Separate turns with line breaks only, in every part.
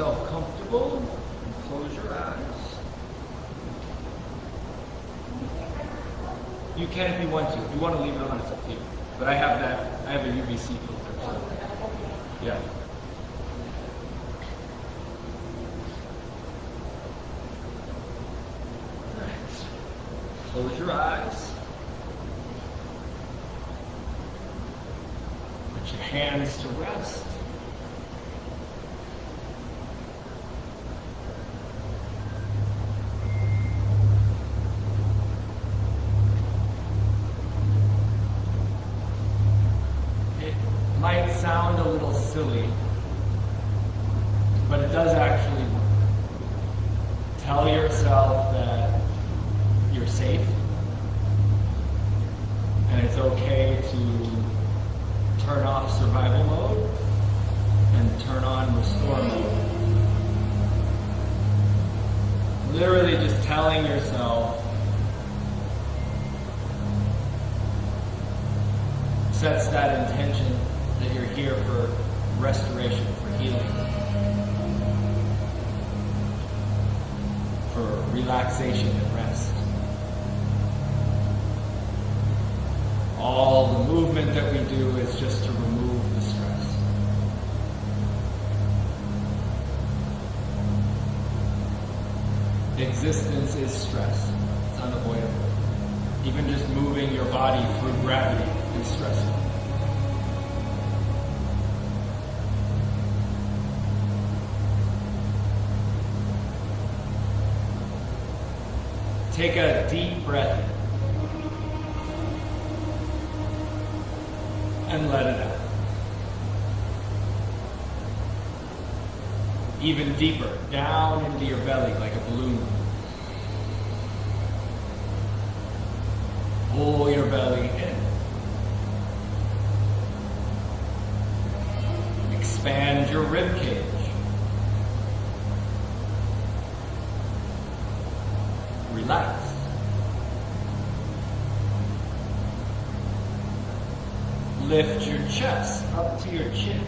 yourself comfortable, close your eyes. You can if you want to. If you want to leave it on, it's up to you. But I have a UVC filter. So, yeah. Close your eyes. Put your hands to rest. It might sound a little silly, but it does actually work. Tell yourself that you're safe, and it's okay to turn off survival mode and turn on restore mode. Literally just telling yourself sets that intention that you're here for restoration, for healing, for relaxation and rest. All the movement that we do is just to remove the stress. Existence is stress. It's unavoidable. Even just moving your body through gravity is stressful. Take a deep breath in. And let it out. Even deeper, down into your belly like a balloon. Pull your belly in. Expand your rib cage. Relax. Lift your chest up to your chin.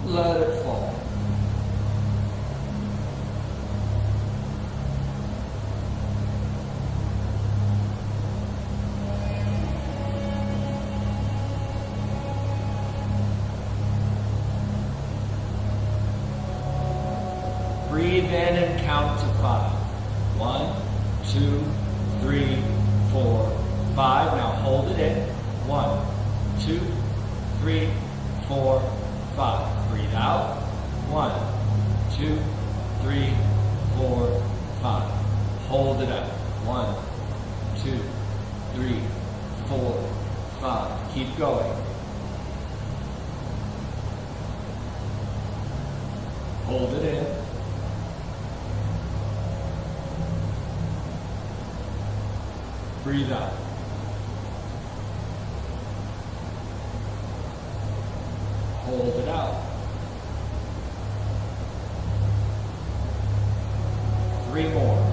Let it fall. Breathe in and count to 5. 1, 2, 3, 4, 5. Now hold it in. 1, 2, 3, 4, 5. Breathe out. 1, 2, 3, 4, 5. Hold it out. 1, 2, 3, 4, 5. Keep going. Hold it in. Breathe out. Hold it out. 3 more.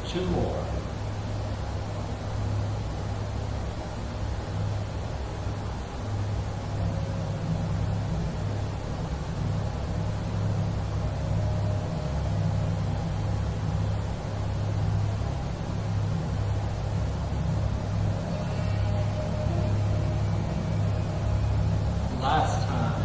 Two more. Last time.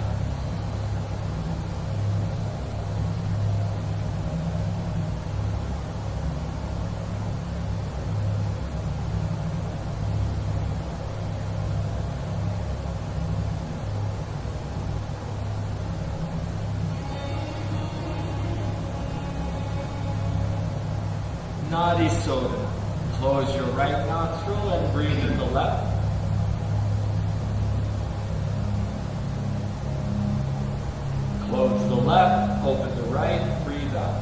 Nadi Sodha. Close your right nostril and breathe in the left. Close the left, open the right, breathe out.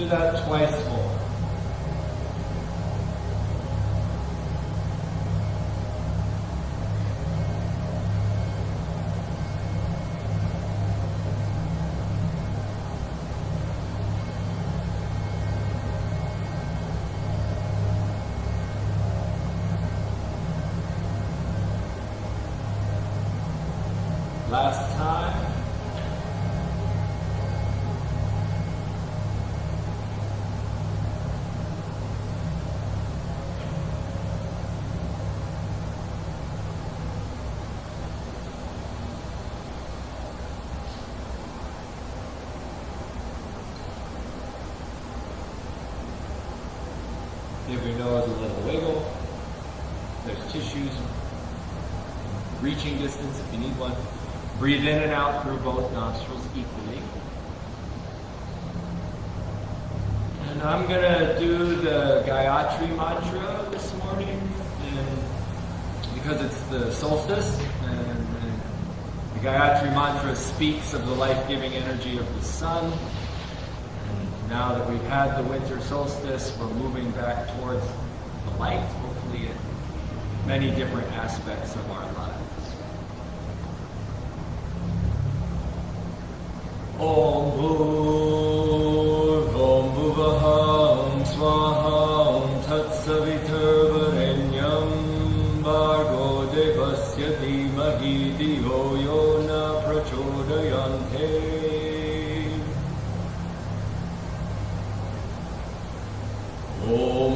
Do that twice more. Last time. Give your nose a little wiggle. There's tissues, reaching distance if you need one. Breathe in and out through both nostrils equally. And I'm going to do the Gayatri mantra this morning, and because it's the solstice, and the Gayatri mantra speaks of the life-giving energy of the sun. And now that we've had the winter solstice, we're moving back towards the light, hopefully in many different aspects of our lives. Om Bhuvaham Swaham Tatsaviturvarenyam Bhargo Devasya Dhimahi Dhiyo Yo Na Prachodayante. Om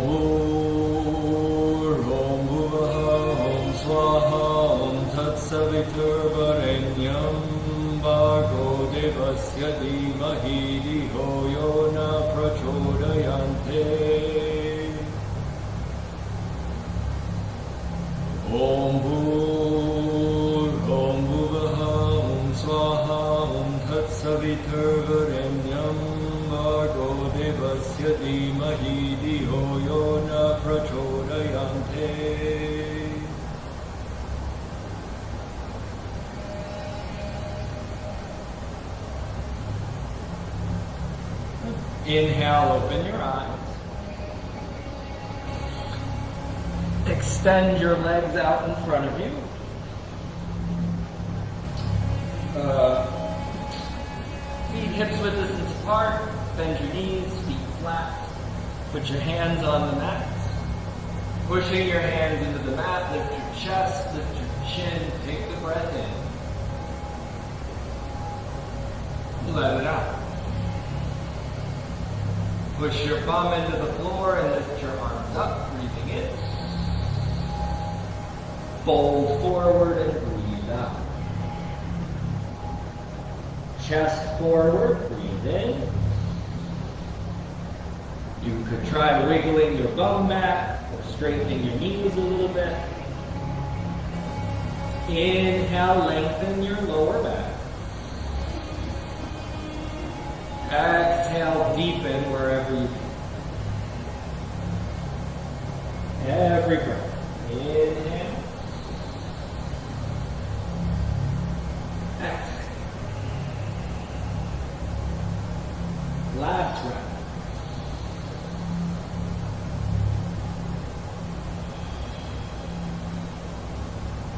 Bhuvaham Swaham Tatsaviturvarenyam Bhargo Devasya Dhimahi Dhiyo Yo Na Prachodayante. Om Bhuvaham Swaham Tatsaviturvarenyam Bhargo Devasya Dhimahi Dhiyo Yo Na Prachodayante. Inhale, open your eyes. Extend your legs out in front of you. Feet hips width distance apart. Bend your knees, feet flat. Put your hands on the mat. Pushing your hands into the mat, lift your chest, lift your chin, take the breath in. Let it out. Push your bum into the floor and lift your arms up, breathing in. Fold forward and breathe out. Chest forward, breathe in. You could try wiggling your bum back or straightening your knees a little bit. Inhale, lengthen your lower back. Exhale, deepen wherever you can. Every breath. Inhale. Exhale. Last breath.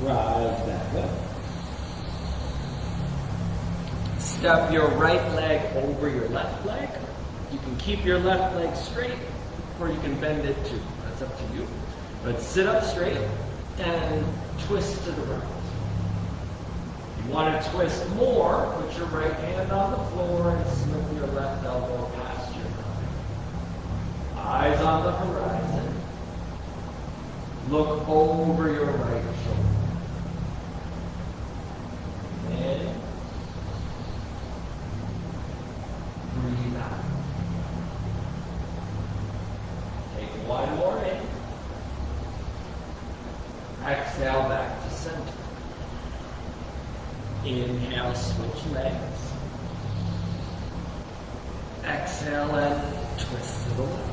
Rise back up. Step your right leg over your left leg. You can keep your left leg straight, or you can bend it too. That's up to you. But sit up straight and twist to the right. You want to twist more, put your right hand on the floor and slip your left elbow past your right. Eyes on the horizon. Look over your right shoulder. In. Breathe out. Take one more in. Exhale back to center. Inhale, switch legs. Exhale and twist to the left.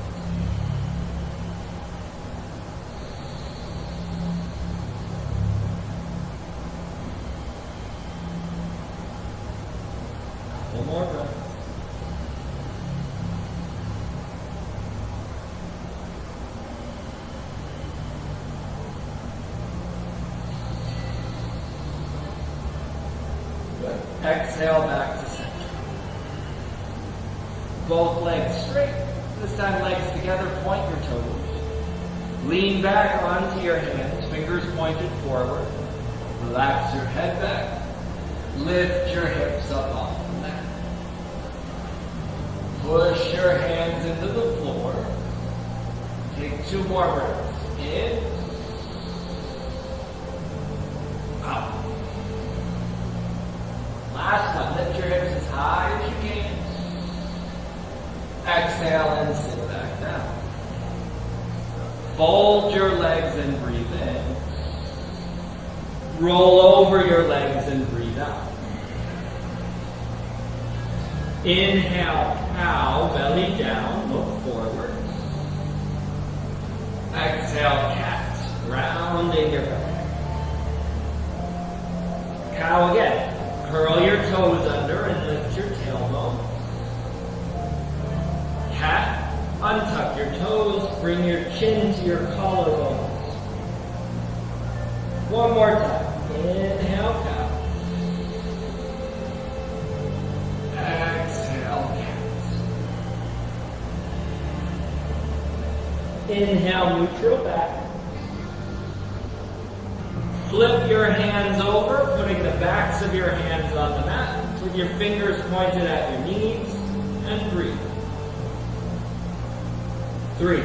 Couple more breaths. Exhale back to center. Both legs straight. This time legs together, point your toes. Lean back onto your hands, fingers pointed forward. Relax your head back. Lift your hips up off the mat. Push your hands into the floor. Take 2 more breaths. In. Out. Last one. Lift your hips as high as you can. Exhale and sit back down. Fold your legs and breathe in. Roll over your legs and breathe out. Inhale, cow, belly down, look forward. Exhale, cat, rounding your back. Cow again. Curl your toes under and lift your tailbone. Cat, untuck your toes, bring your chin to your collarbones. One more time. Inhale, cow. Exhale, cat. Inhale, neutral back. Flip your hands over, putting the backs of your hands on the mat, with your fingers pointed at your knees, and breathe. 3.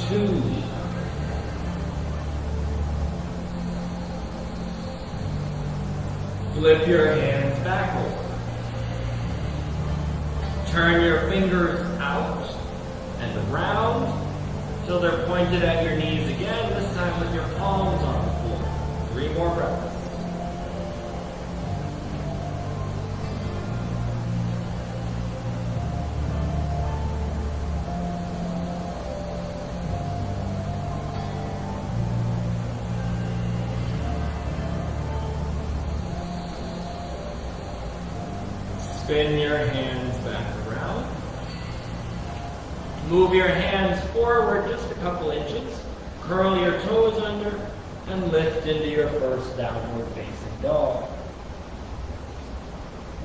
2. Flip your hands back over. Turn your fingers out and around till they're pointed at your knees again, this time with your palms on the floor. 3 more breaths. Spin your hands back around. Move your hands forward just a couple inches. Curl your toes under and lift into your first downward facing dog.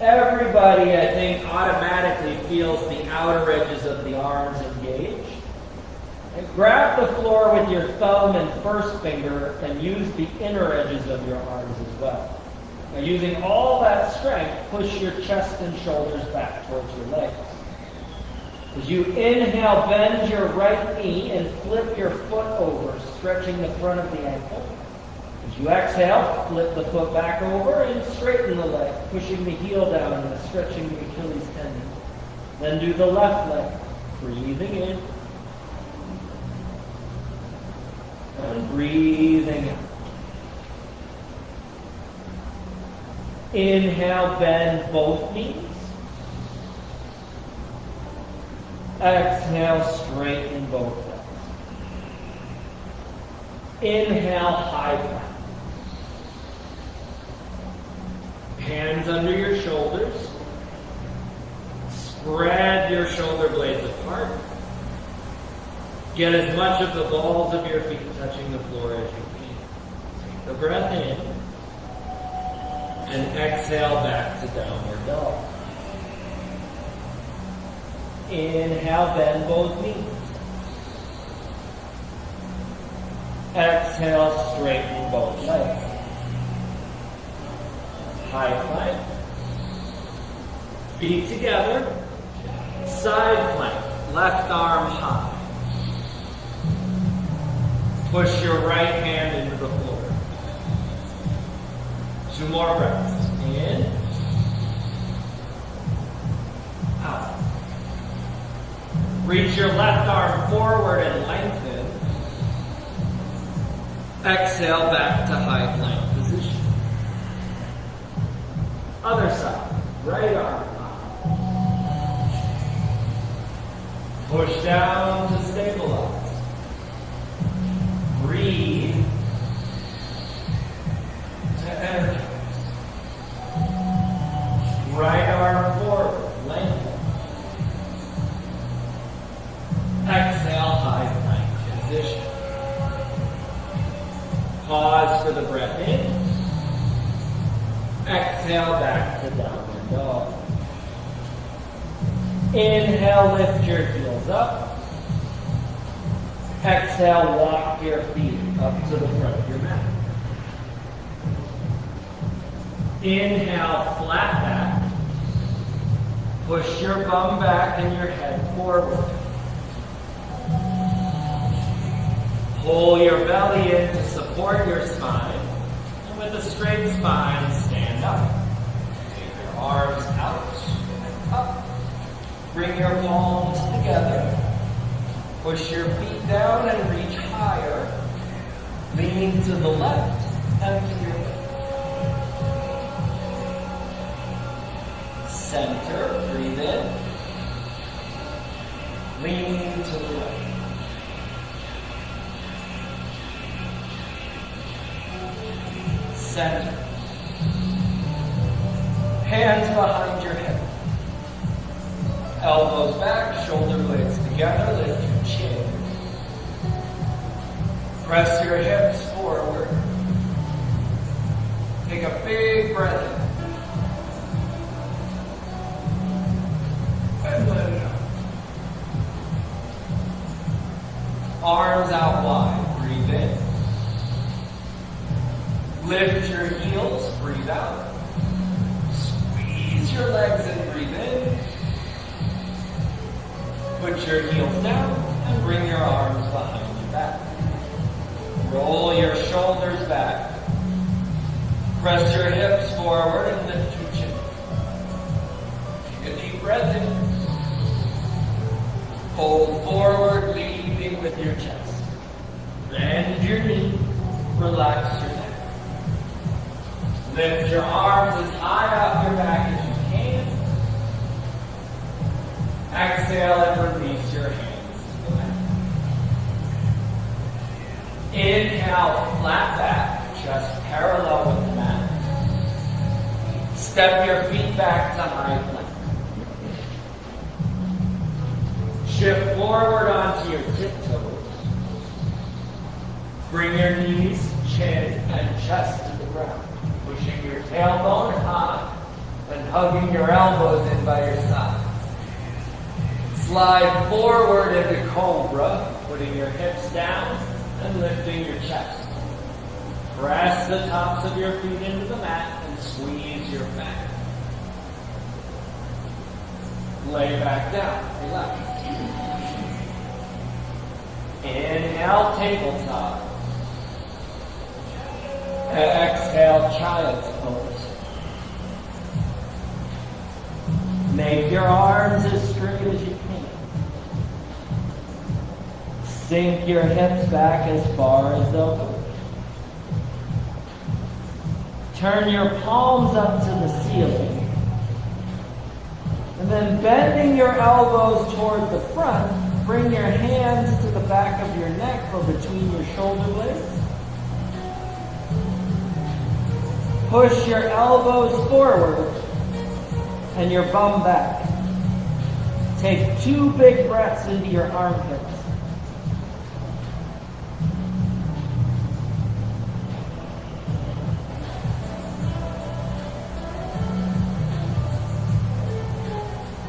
Everybody, I think, automatically feels the outer edges of the arms engaged. And grab the floor with your thumb and first finger and use the inner edges of your arms as well. Now, using all that strength, push your chest and shoulders back towards your legs. As you inhale, bend your right knee and flip your foot over, stretching the front of the ankle. As you exhale, flip the foot back over and straighten the leg, pushing the heel down and stretching the Achilles tendon. Then do the left leg, breathing in and breathing out. Inhale, bend both knees. Exhale, straighten both legs. Inhale, high plank. Hands under your shoulders. Spread your shoulder blades apart. Get as much of the balls of your feet touching the floor as you can. Take the breath in. And exhale back to downward dog. Inhale, bend both knees. Exhale, straighten both legs. High plank. Feet together. Side plank. Left arm high. Push your right hand into the floor. 2 more breaths. In. Out. Reach your left arm forward and lengthen. Exhale back to high plank position. Other side. Right arm up. Push down to stabilize. Breathe to energize. Right arm forward, lengthen. Exhale, high plank position. for the breath in. Exhale back to downward dog. Inhale, lift your heels up. Exhale, walk your feet up to the front of your mat. Inhale, flat back. Push your bum back and your head forward. Pull your belly in to support your spine. And with a straight spine, stand up. Take your arms out and up. Bring your palms together. Push your feet down and reach higher. Lean to the left and to your right. Center, breathe in. Lean to the right. Center. Hands behind your head. Elbows back, shoulder blades together, lift your chin. Press your hips forward. Take a big breath in. And let it out. Arms out wide, breathe in. Lift your heels, breathe out. Squeeze your legs and breathe in. Put your heels down and bring your arms behind your back. Roll your shoulders back. Press your hips forward and lift your chin. Take a deep breath in. Hold forward, leading with your chest. Bend your knee. Relax your neck. Lift your arms as high up your back as you can. Exhale and release your hands to the mat. Inhale, flat back, chest parallel with the mat. Step your feet back to high plank. Shift forward onto your tiptoes. Bring your knees, chin, and chest to the ground. Pushing your tailbone high and hugging your elbows in by your side. Slide forward into cobra, putting your hips down and lifting your chest. Press the tops of your feet into the mat and squeeze your back. Lay back down, relax. Inhale, tabletop. Exhale, child's pose. Make your arms as straight as you can. Sink your hips back as far as they'll go. Turn your palms up to the ceiling. And then bending your elbows toward the front, bring your hands to the back of your neck or between your shoulder blades. Push your elbows forward and your bum back. Take 2 big breaths into your armpits.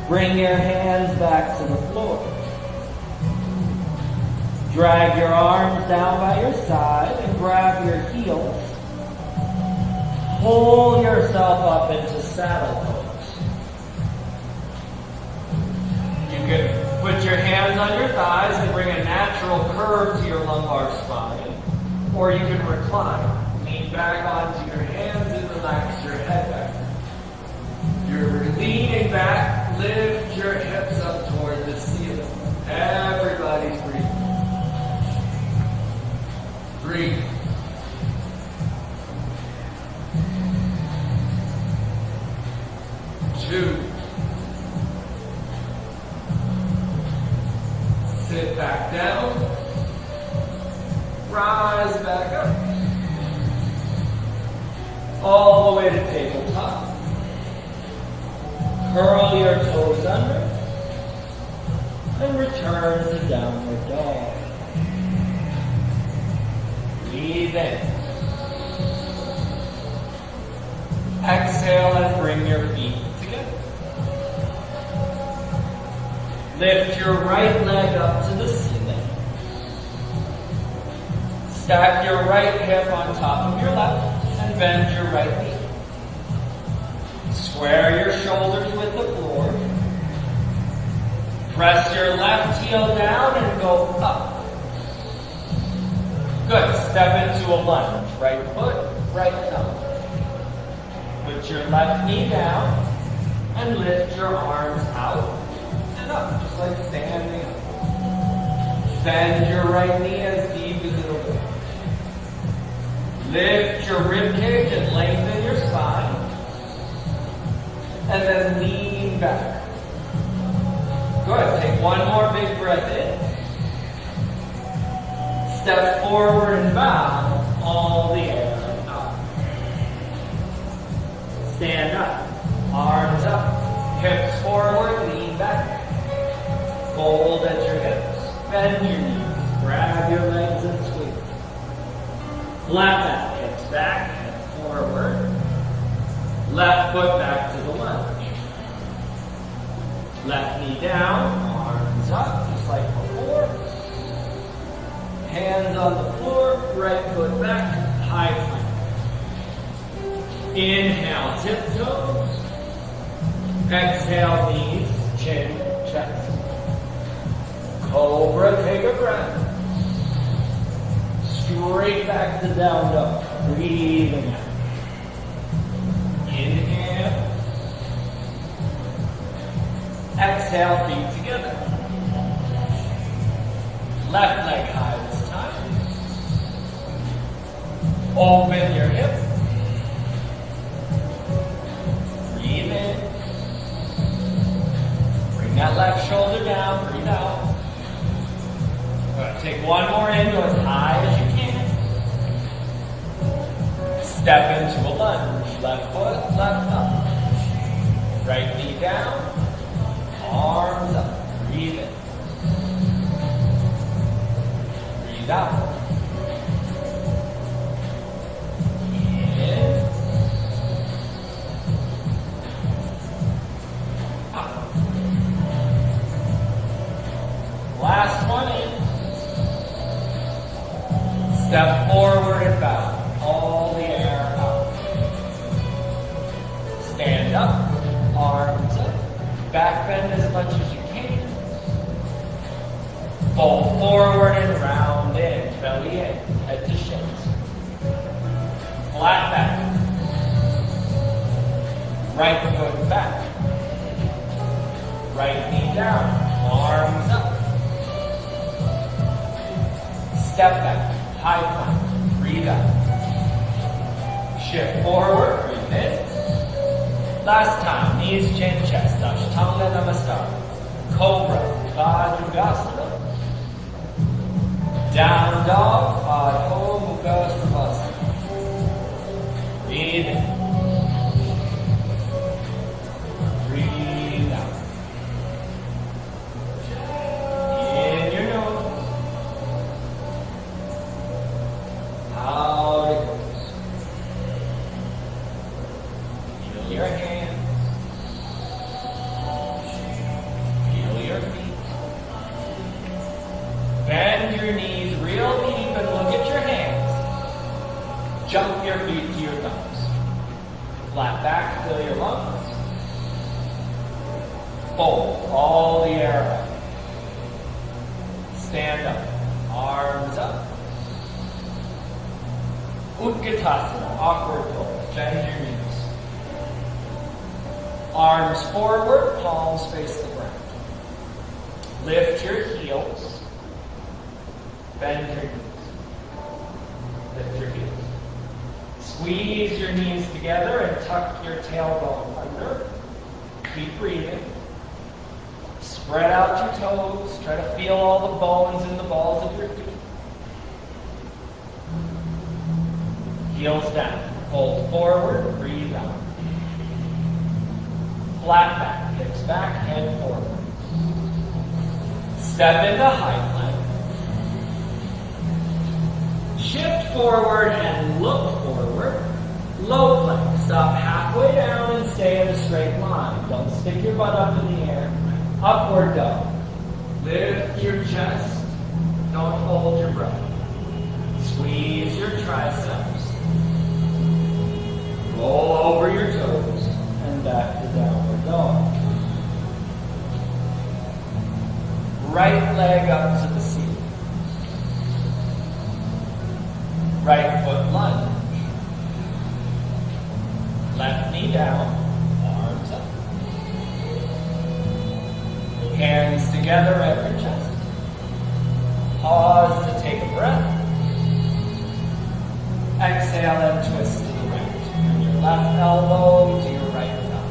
Bring your hands back to the floor. Drag your arms down by your side and grab your heels. Pull yourself up into saddle pose. You can put your hands on your thighs and bring a natural curve to your lumbar spine. Or you can recline. Lean back onto your hands and relax your head back. You're leaning back. Lift your hips up toward the ceiling. Everybody's breathing. Breathe. Two. Sit back down. Rise back up. All the way to tabletop. Curl your toes under and return to downward dog. Breathe in. Exhale and bring your feet together. Lift your right leg up to the ceiling. Stack your right hip on top of your left and bend your right knee. Square your shoulders with the floor. Press your left heel down and go up. Good. Step into a lunge. Right foot, right thumb. Put your left knee down and lift your arms out and up, just like standing up. Bend your right knee as deep as it'll go. Lift your ribcage and lengthen your spine. And then lean back. Good. Take one more big breath in. Step forward and bow all the air out. Stand up. Arms up. Hips forward. Lean back. Fold at your hips. Bend your knees. Grab your legs and sweep. Flat back. Hips back. Head forward. Left foot back to the lunge. Left knee down, arms up, just like before. Hands on the floor, right foot back, high plank. Inhale, tiptoes. Exhale, knees, chin, chest. Cobra, take a breath. Straight back to down dog. Breathing out. Inhale. Exhale, feet together. Left leg high this time. Open your hip. Breathe in. Bring that left shoulder down. Breathe out. Good. Take one more in. Go as high as you can. Step into a lunge. Left foot, left thumb. Right knee down. Arms up. Breathe in. Breathe out. In. Out. Last one in. Step forward and bow. All the air out. Stand up. Arms up. Back bend as much as you can. Fold forward and round in. Belly in. Head to shins. Flat back. Right foot back. Right knee down. Arms up. Step back. High plank. Breathe out. Shift forward. Breathe in. Last time, knees, chin, chest, Ashtanga Namaskar. Cobra, Vajragasana. Down dog, Adho Mukha Savasana. Breathe in. Breathe out. In your nose. Out it goes. Feel your hands. Bend your knees real deep and look at your hands. Jump your feet to your thumbs. Flat back, fill your lungs. Fold all the air out. Stand up. Arms up. Utkatasana, awkward pose. Bend your knees. Arms forward, palms face the ground. Lift your heels. Bend your knees. Lift your heels. Squeeze your knees together and tuck your tailbone under. Keep breathing. Spread out your toes. Try to feel all the bones in the balls of your feet. Heels down. Fold forward. Breathe out. Flat back. Hips back. Head forward. Step into high plank. Shift forward and look forward. Low plank. Stop halfway down and stay in a straight line. Don't stick your butt up in the air. Upward dog. Lift your chest. Don't hold your breath. Squeeze your triceps. Roll over your toes and back to downward dog. Right leg up to the ceiling. Right foot lunge. Left knee down, arms up. Hands together at your chest. Pause to take a breath. Exhale and twist to the right. Bring your left elbow to your right thigh.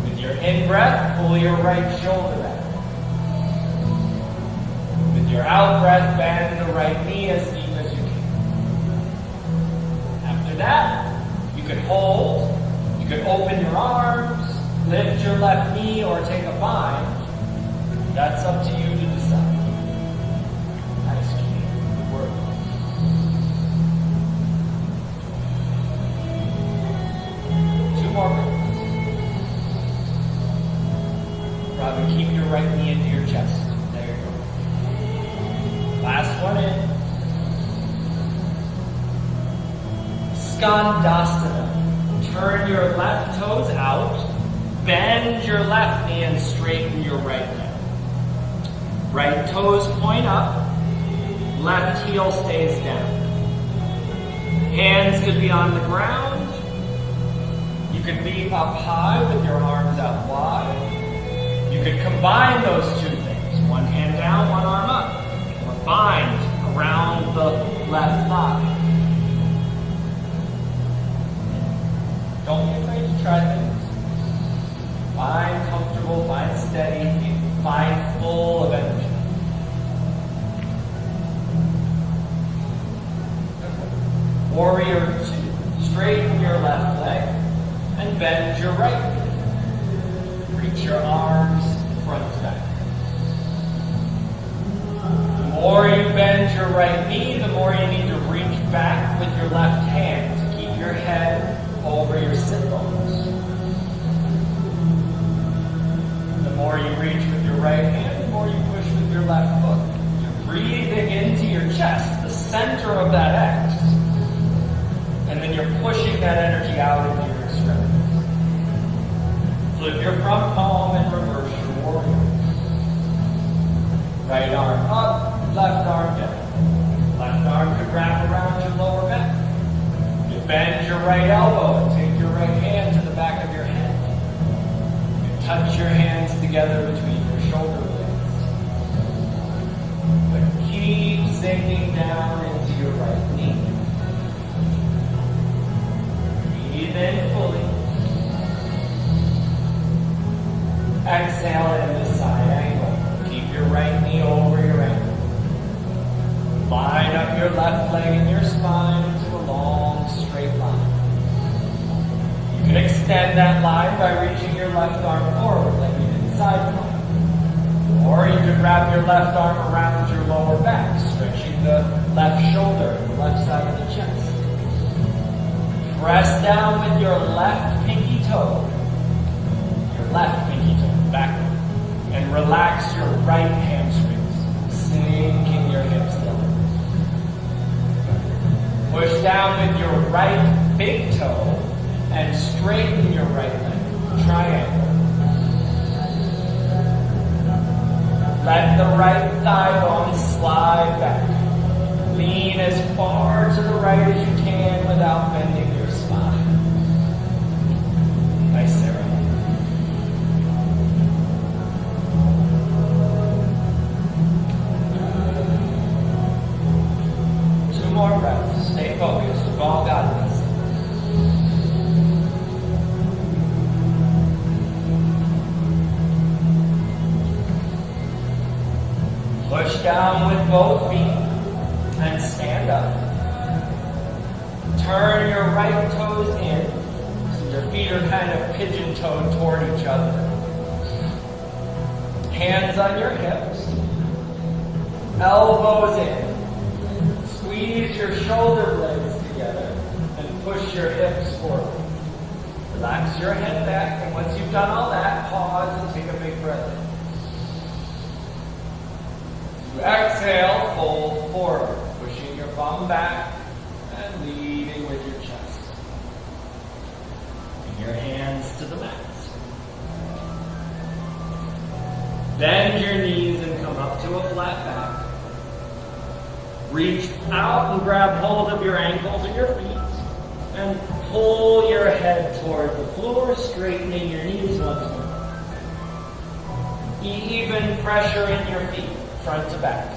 With your in-breath, pull your right shoulder out. With your out-breath, bend the right knee as deep as you can. After that, you can hold, you can open your arms, lift your left knee, or take a bind. That's up to you to decide. Nice, good work. Two more breaths. Robin, keep your right knee into your chest. There you go. Last one in. Skandasana. Turn your left toes out, bend your left knee and straighten your right leg. Right toes point up, left heel stays down. Hands could be on the ground. You could be up high with your arms out wide. You could combine those two things. One hand down, one arm up. Or bind around the left thigh. Don't be afraid to try things. Find comfortable, find steady, find full of energy. Warrior 2. Straighten your left leg and bend your right knee. Reach your arms front to back. The more you bend your right knee, the more you need to reach back with your left hand to keep your head over your sit bones. The more you reach with your right hand, the more you push with your left foot. You're breathing into your chest, the center of that X. And then you're pushing that energy out into your extremities. Flip your front palm and reverse your warrior. Right arm up, left arm down. Left arm could wrap around your lower back. You bend your right elbow and take your right hand to the back of your head. You touch your hands together between your shoulder blades. But keep sinking down into your right knee. Breathe in fully. Exhale in the side angle. Keep your right knee over your ankle. Line up your left leg and your spine into a long straight line. You can extend that line by reaching your left arm forward like you did in side plank. Or you could wrap your left arm around your lower back, stretching the left shoulder and the left side of the chest. Press down with your left pinky toe. Your left pinky toe, backward. And relax your right hamstrings, sinking your hips down. Push down with your right big toe and straighten your right leg. Triangle. Let the right thigh bone slide back. Lean as far to the right as you can without bending your spine. Nice, Sarah. Two more breaths. Stay focused. We've all got this. Push down with both feet and stand up. Turn your right toes in so your feet are kind of pigeon-toed toward each other. Hands on your hips. Elbows in. Squeeze your shoulder blades together and push your hips forward. Relax your head back, and once you've done all that, pause and take a big breath in. You exhale, fold forward, pushing your bum back and leading with your chest. Bring your hands to the mat. Bend your knees and come up to a flat back. Reach out and grab hold of your ankles or your feet and pull your head toward the floor, straightening your knees once more. Even pressure in your feet, front to back.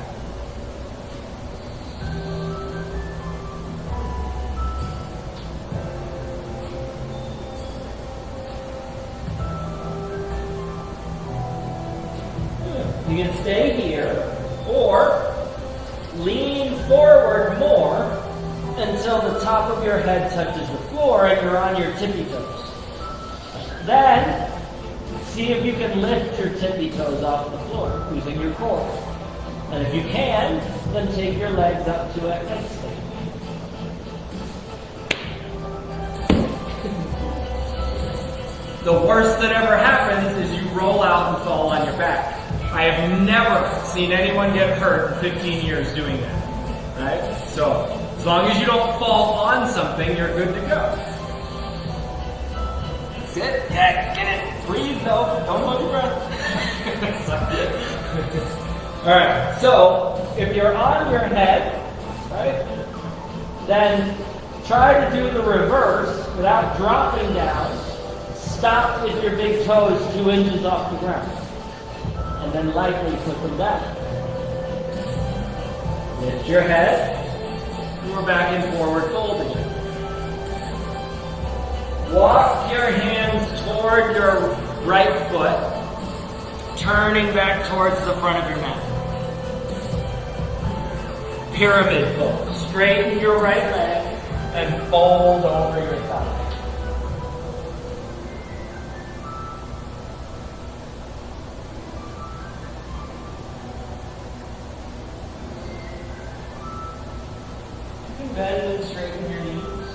You can stay here or lean forward more until the top of your head touches the floor and you're on your tippy toes. Then, see if you can lift your tippy toes off the floor using your core. And if you can, then take your legs up to it and stay. The worst that ever happens is you roll out and fall on your back. I have never seen anyone get hurt in 15 years doing that. Right? So, as long as you don't fall on something, you're good to go. That's it. Yeah, get it. Breathe though. Don't hold your breath. Alright, so if you're on your head, right, then try to do the reverse without dropping down. Stop with your big toes 2 inches off the ground. And then lightly put them down. Lift your head. We're back in forward fold again. Walk your hands toward your right foot, turning back towards the front of your mat. Pyramid fold. Straighten your right leg and fold over your thigh. Bend and straighten your knees.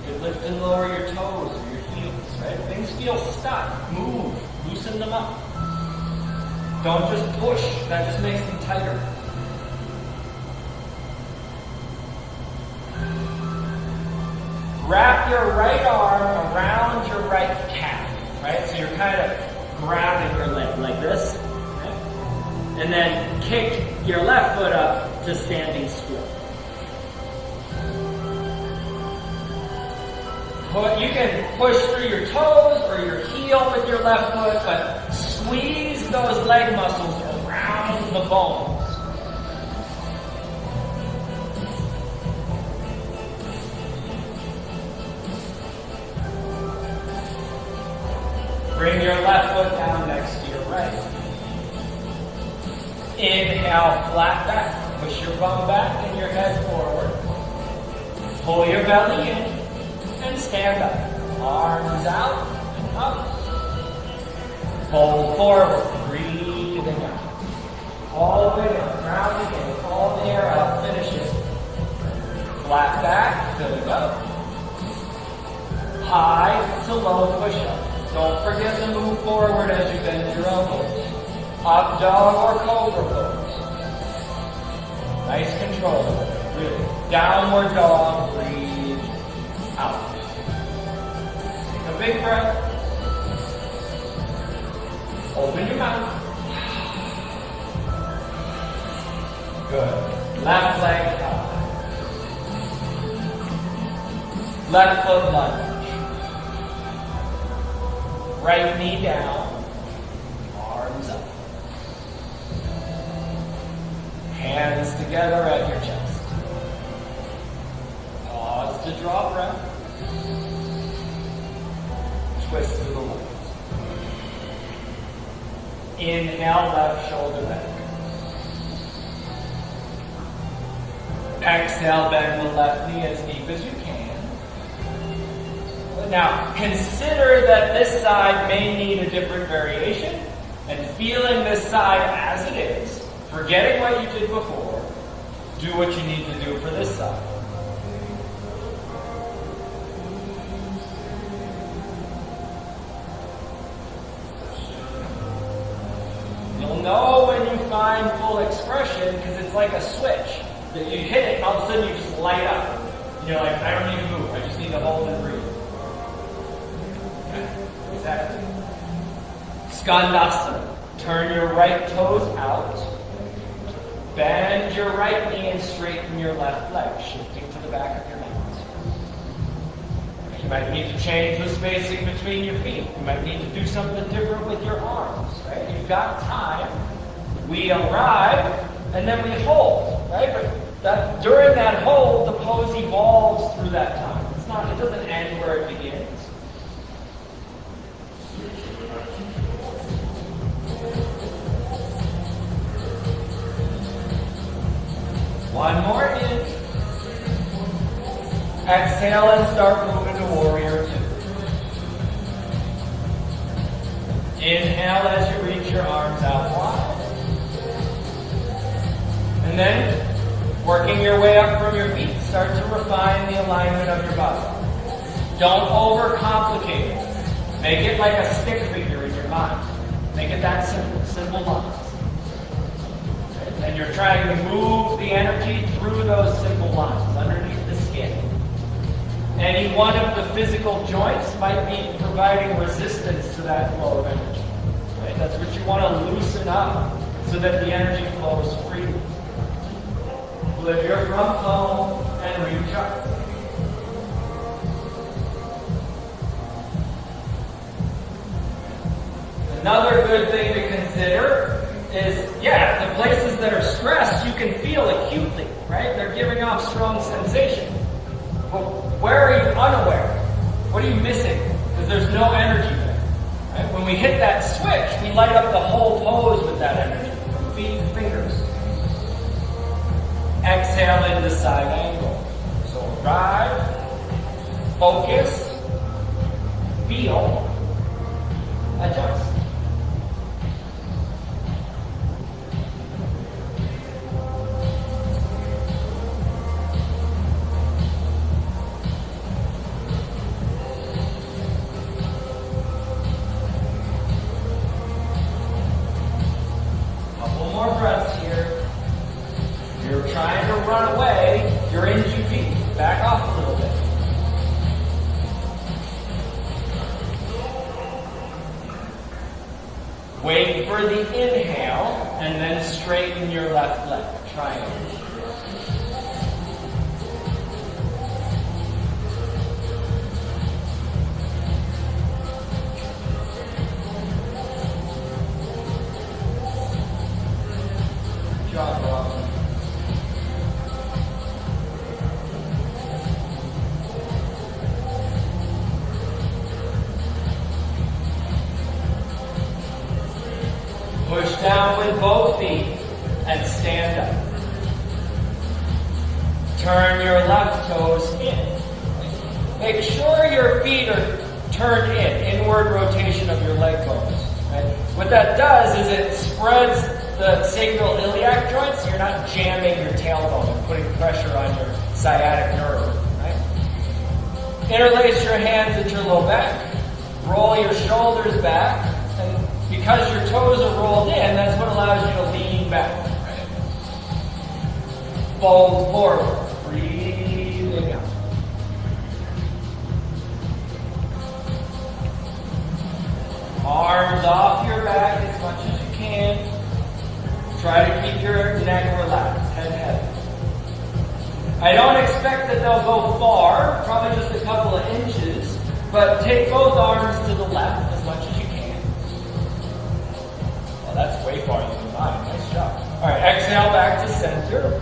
You can lift and lower your toes or your heels, right? Things feel stuck. Move. Loosen them up. Don't just push. That just makes them tighter. Wrap your right arm around your right calf, right? So you're kind of grabbing your leg like this. Okay? And then kick your left foot up to standing squat. You can push through your toes or your heel with your left foot, but squeeze those leg muscles around the bones. Bring your left foot down next to your right. Inhale, flat back. Push your bum back and your head forward. Pull your belly in. And stand up. Arms out and up. Fold forward. Breathing out. All the way down. Round again. All the air out. Finish it. Flat back. Filling up. High to low push-up. Don't forget to move forward as you bend your elbows. Up dog or cobra pose. Nice control. Really. Downward dog. Breathe out. Take a big breath. Open your mouth. Good. Left leg up. Left foot lunge. Right knee down. Arms up. Hands together at your chest. Pause to draw breath. Twist to the left. Inhale, left shoulder back. Exhale, bend the left knee as deep as you can. Now, consider that this side may need a different variation, and feeling this side as it is, forgetting what you did before, do what you need to do for this side. mindful expression because it's like a switch that you hit it and all of a sudden you just light up. And you're like, I don't need to move. I just need to hold and breathe. Okay. Exactly. Skandasana. Turn your right toes out. Bend your right knee and straighten your left leg, shifting to the back of your mat. You might need to change the spacing between your feet. You might need to do something different with your arms, right? You've got time. We arrive, and then we hold, right? But during that hold, the pose evolves through that time. It doesn't end where it begins. One more in. Exhale and start moving to warrior two. Inhale as you reach your arms out wide. And then, working your way up from your feet, start to refine the alignment of your body. Don't overcomplicate it. Make it like a stick figure in your mind. Make it that simple lines. And you're trying to move the energy through those simple lines, underneath the skin. Any one of the physical joints might be providing resistance to that flow of energy. Right? That's what you want to loosen up so that the energy flows freely. Lift your front palm and reach up. Another good thing to consider is, the places that are stressed, you can feel acutely, right? They're giving off strong sensation. But where are you unaware? What are you missing? Because there's no energy there. Right? When we hit that switch, we light up the whole pose with that energy, from feet to fingers. Exhale into side angle. So arrive, focus, feel, adjust. Wait for the inhale, and then straighten your left leg. Triangle. Good job, Rob. Push down with both feet and stand up. Turn your left toes in. Make sure your feet are turned in, inward rotation of your leg bones. Right? What that does is it spreads the sacroiliac joints, so you're not jamming your tailbone and putting pressure on your sciatic nerve. Right? Interlace your hands at your low back. Roll your shoulders back. And because your toes are rolled in, that's what allows you to lean back. Right? Fold forward. Breathing out. Arms off your back as much as you can. Try to keep your neck relaxed, head heavy. I don't expect that they'll go far, probably just a couple of inches, but take both arms to the left as much as you can. Well, that's way farther than mine. Nice job. All right, exhale back to center.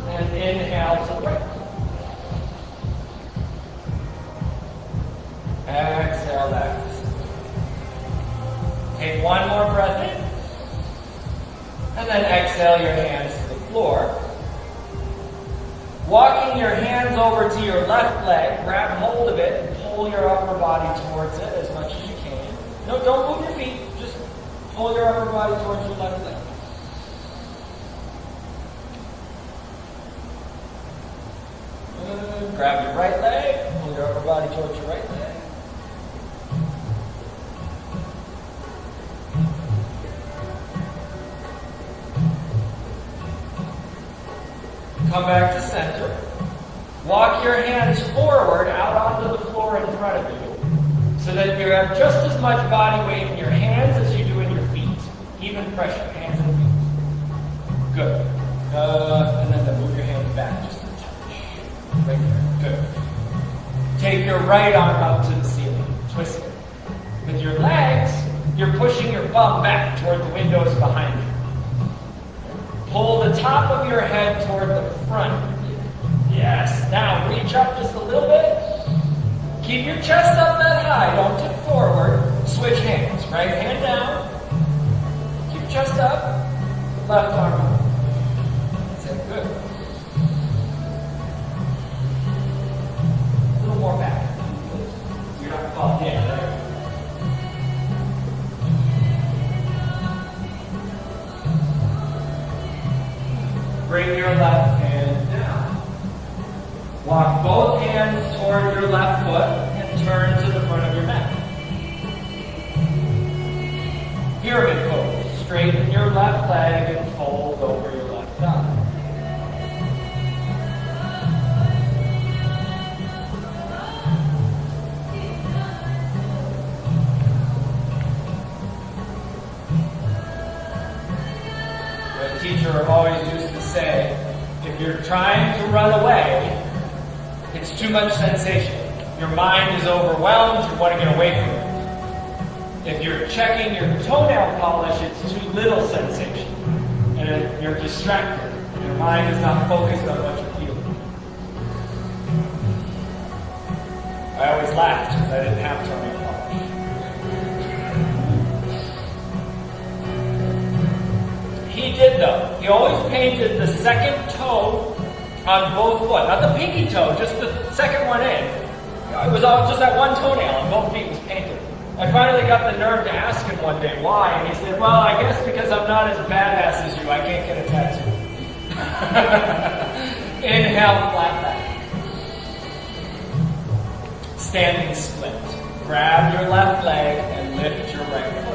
And inhale to the right. Exhale back to center. Take one more breath in. And then exhale your hands to the floor. Walking your hands over to your left leg, grab hold of it and pull your upper body towards it as much as you can. No, don't move your feet. Just pull your upper body towards your left leg. Grab your right leg, pull your upper body towards your right leg.
Come back to center. Walk your hands forward out onto the floor in front of you so that you have just as much body weight in your hands as you do in your feet. Even pressure, hands and feet. Good. And then move your hands back just a touch. Right there. Good. Take your right arm up to the ceiling. Twist it. With your legs, you're pushing your bum back toward the windows behind you. Pull the top of your head toward the front. Yes. Now reach up just a little bit. Keep your chest up that high. Don't tip forward. Switch hands. Right hand down. Keep your chest up. Left arm up. That's it. Good. A little more back. You're not falling. Yeah, there. Bring your left hand down. Walk both hands toward your left foot and turn to the front of your mat. Pyramid pose. Straighten your left leg and fold over your left thigh. A teacher always used to say, if you're trying to run away, it's too much sensation. Your mind is overwhelmed, you want to get away from it. If you're checking your toenail polish, it's too little sensation. And you're distracted. Your mind is not focused on what you're feeling. I always laughed because I didn't have toenail polish. He did though. He always painted the second toe on both foot. Not the pinky toe, just the second one in. It was all just that one toenail on both feet was painted. I finally got the nerve to ask him one day why, and he said, well, I guess because I'm not as badass as you, I can't get a tattoo. Inhale, flat back. Standing split. Grab your left leg and lift your right foot.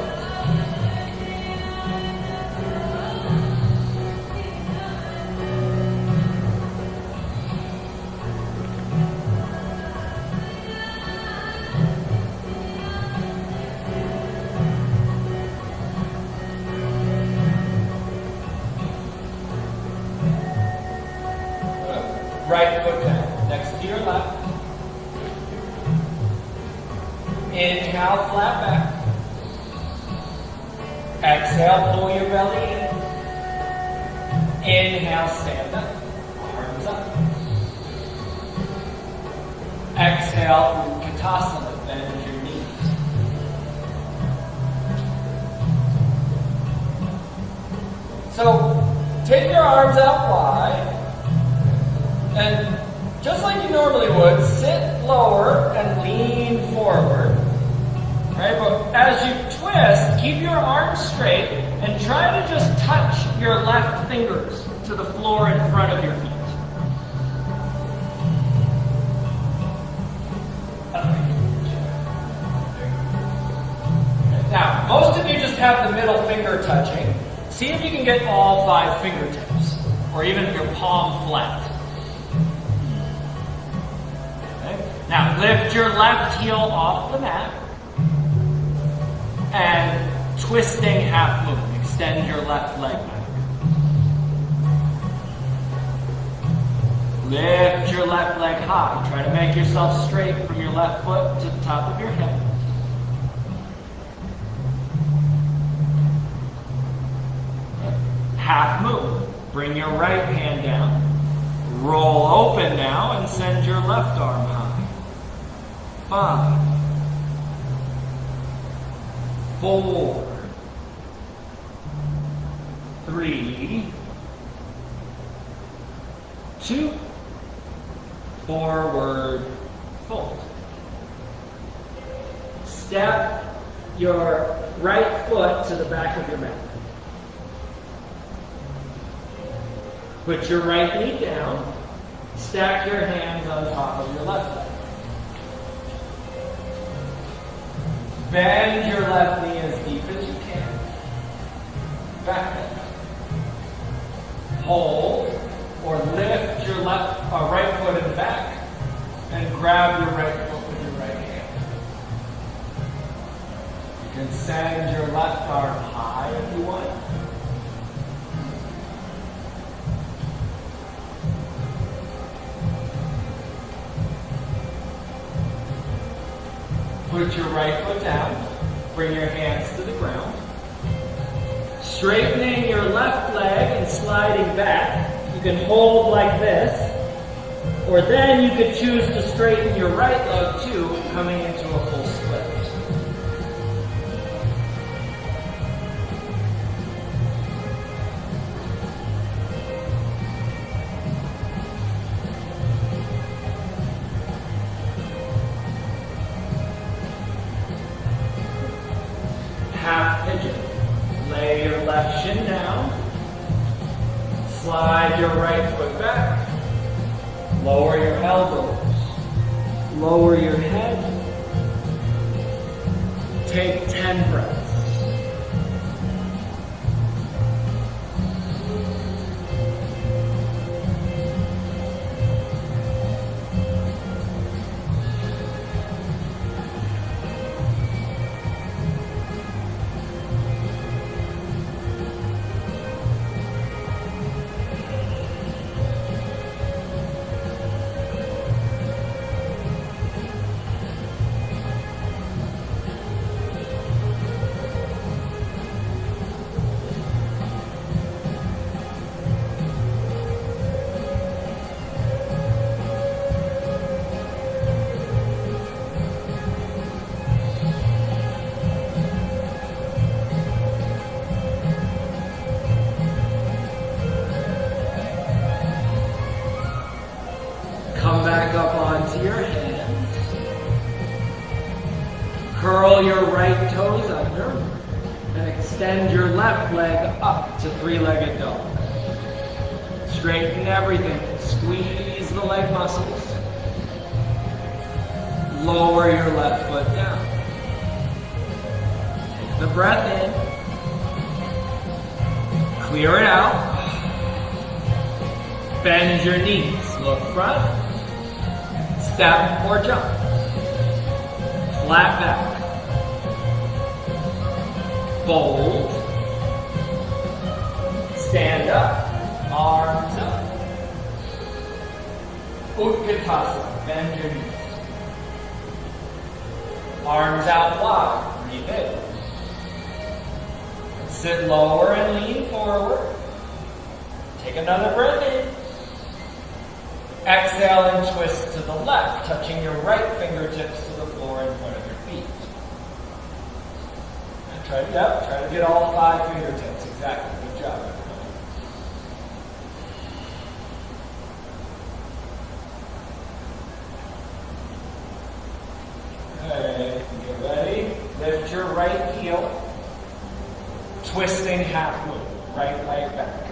Right foot down, next to your left. Inhale, flat back. Exhale, pull your belly in. Inhale, stand up. Arms up. Exhale, Utkatasana, bend your knees. So, take your arms out wide. And just like you normally would, sit lower and lean forward. Right? But as you twist, keep your arms straight and try to just touch your left fingers to the floor in front of your feet. Now, most of you just have the middle finger touching. See if you can get all 5 fingertips, or even your palm flat. Now, lift your left heel off the mat and twisting half moon. Extend your left leg back. Lift your left leg high. Try to make yourself straight from your left foot to the top of your hip. Half moon. Bring your right hand down. Roll open now and send your left arm high. 5, 4, 3, 2, forward, fold. Step your right foot to the back of your mat. Put your right knee down. Stack your hands on top of your left leg. Bend your left knee as deep as you can. Back bend. Hold or lift right foot in the back and grab your right foot with your right hand. You can send your left arm high if you want. Put your right foot down. Bring your hands to the ground. Straightening your left leg and sliding back. You can hold like this. Or then you could choose to straighten your right leg too, coming into a full split. Half pigeon. Lay your left shin down. Slide your right foot back. Lower your elbows. Lower your head. Take 10 breaths. Come back up onto your hands. Curl your right toes under and extend your left leg up to three-legged dog. Straighten everything. Squeeze the leg muscles. Lower your left foot down. Take the breath in. Clear it out. Bend your knees. Look front. Step or jump. Flat back. Fold. Stand up. Arms up. Utkatasana. Bend your knees. Arms out wide. Breathe in. Sit lower and lean forward. Take another breath in. Exhale and twist to the left, touching your right fingertips to the floor in front of your feet. And try to get all 5 fingertips. Exactly. Good job, everybody. Okay, get ready. Lift your right heel. Twisting half move. Right leg back.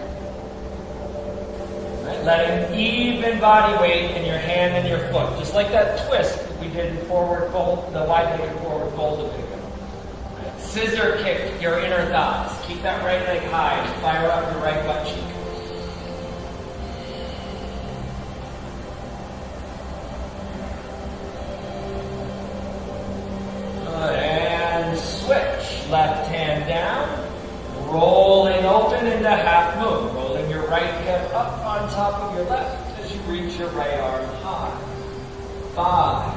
Letting even body weight in your hand and your foot. Just like that twist that we did in forward fold, the wide-legged forward fold a bit ago. Scissor kick your inner thighs. Keep that right leg high. Fire up your right butt cheek. Good. And switch. Left hand down. Rolling open into half moon. Rolling your right hip up on top of your left as you reach your right arm high. 5.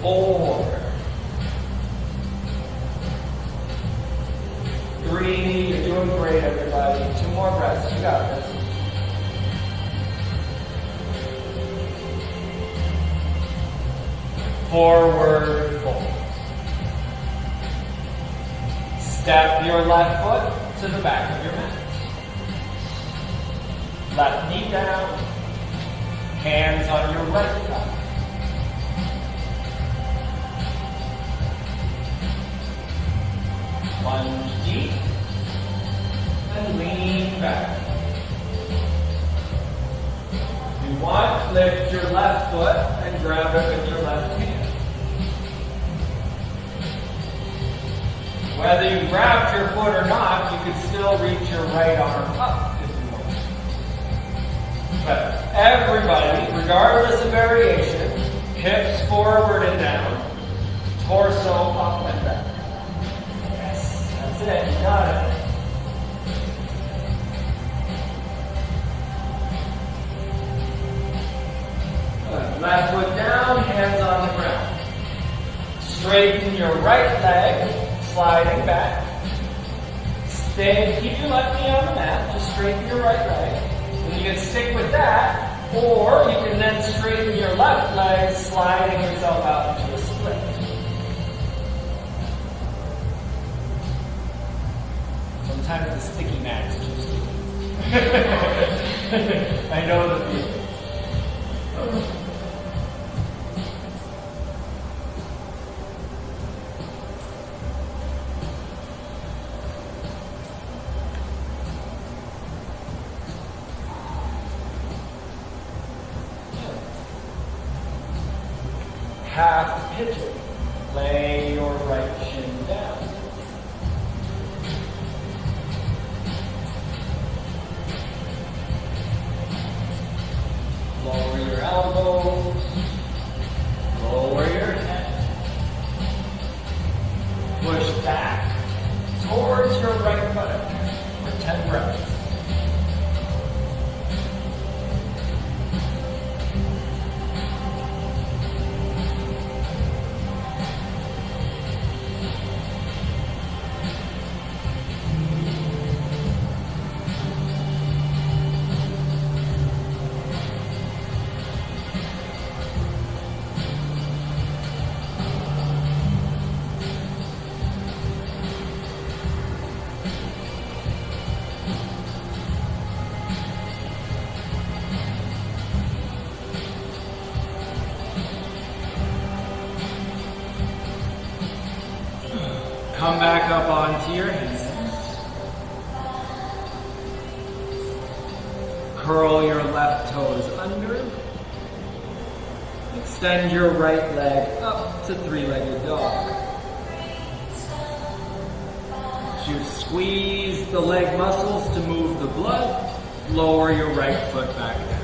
4. 3. You're doing great, everybody. 2 more breaths. You got this. Forward fold. Step your left foot to the back of your mat. Left knee down. Hands on your right thigh. Lunge deep. And lean back. If you want, lift your left foot and grab it with your left hand. Whether you grabbed your foot or not, you could still reach your right arm up if you want. But everybody, regardless of variation, hips forward and down, torso up and back. Yes, that's it. You got it. Good. Left foot down, hands on the ground. Straighten your right leg, sliding back. Keep your left knee on the mat, just straighten your right leg. And you can stick with that, or you can then straighten your left leg, sliding yourself out into a split. Sometimes the sticky mat is too sticky. I know the feeling. Half pigeon. Lay your right shin down. Lower your elbows. Lower your head. Push back towards your right buttock for 10 breaths. Come back up onto your hands. Curl your left toes under. Extend your right leg up to three-legged dog. You squeeze the leg muscles to move the blood. Lower your right foot back down.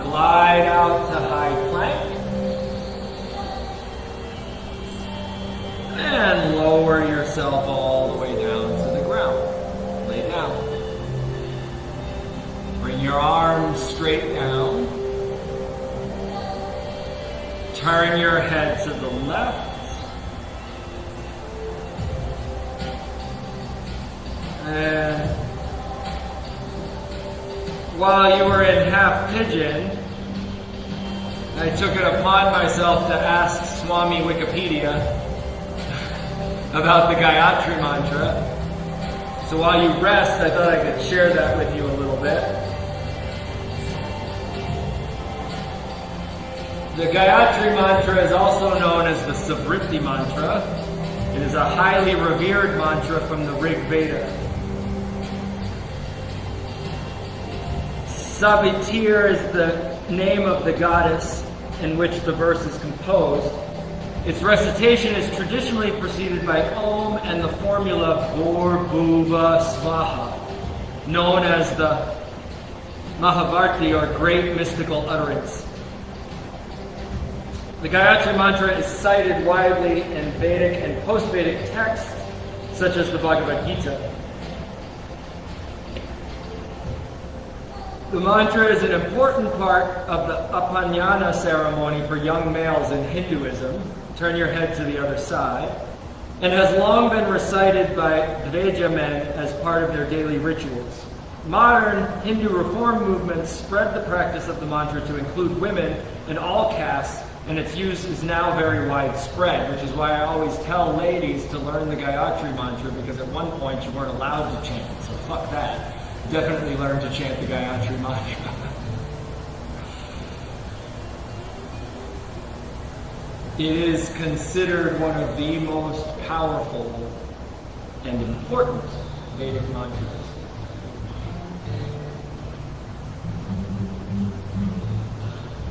Glide out to high plank. And lower yourself all the way down to the ground. Lay down. Bring your arms straight down. Turn your head to the left. And while you were in half pigeon, I took it upon myself to ask Swami Wikipedia about the Gayatri Mantra. So while you rest, I thought I could share that with you a little bit. The Gayatri Mantra is also known as the Savriti Mantra. It is a highly revered mantra from the Rig Veda. Savitir is the name of the goddess in which the verse is composed. Its recitation is traditionally preceded by Om and the formula Bhur-Bhuva Svaha, known as the Mahavarti or Great Mystical Utterance. The Gayatri Mantra is cited widely in Vedic and post-Vedic texts, such as the Bhagavad Gita. The mantra is an important part of the Apanyana ceremony for young males in Hinduism. Turn your head to the other side. And has long been recited by Dveja men as part of their daily rituals. Modern Hindu reform movements spread the practice of the mantra to include women in all castes, and its use is now very widespread, which is why I always tell ladies to learn the Gayatri Mantra, because at one point you weren't allowed to chant it, so fuck that. Definitely learn to chant the Gayatri Mantra. It is considered one of the most powerful and important Vedic mantras.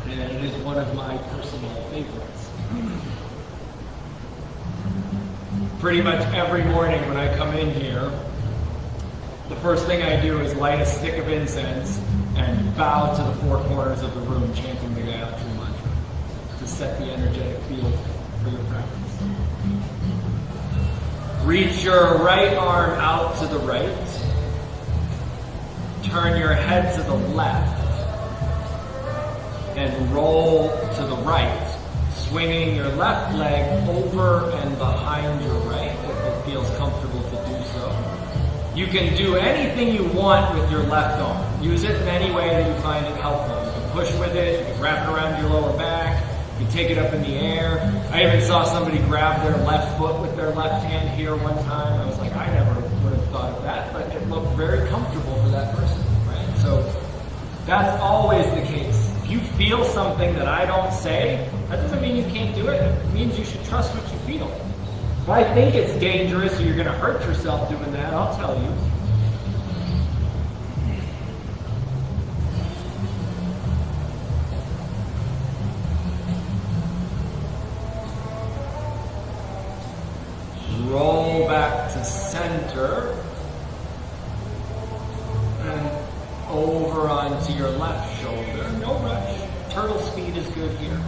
And it is one
one of my personal favorites. Pretty much every morning when I come in here, the first thing I do is light a stick of incense and bow to the four corners of the room, chanting the Gayatri Mantra to set the energetic field for your practice. Reach your right arm out to the right. Turn your head to the left and roll to the right, swinging your left leg over and behind your right if it feels comfortable to do so. You can do anything you want with your left arm. Use it in any way that you find it helpful. You can push with it, you can wrap it around your lower back, you can take it up in the air. I even saw somebody grab their left foot with their left hand here one time. I was like, I never would have thought of that, but it looked very comfortable for that person, right? So that's always the case. If you feel something that I don't say, that doesn't mean you can't do it. It means you should trust what you feel. If I think it's dangerous or you're going to hurt yourself doing that, I'll tell you. Roll back to center and over onto your left shoulder. No rush. Turtle speed is good here.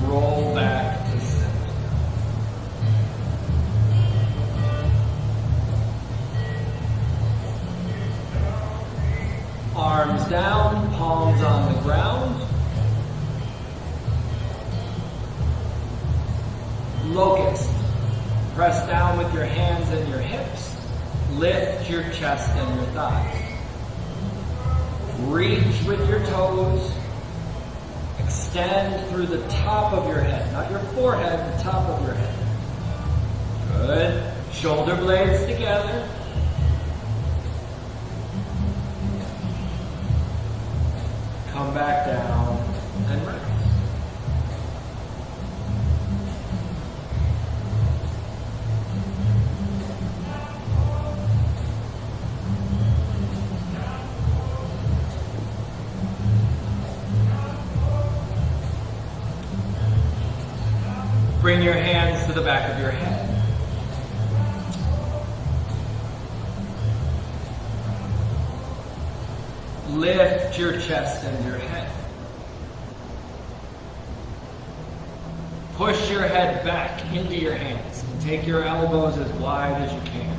Roll back to center. Arms down, palms on the ground. Locust. Press down with your hands and your hips. Lift your chest and your thighs. Reach with your toes. Extend through the top of your head, not your forehead, the top of your head. Good. Shoulder blades together. Come back down and rest. Bring your hands to the back of your head. Lift your chest and your head. Push your head back into your hands and take your elbows as wide as you can.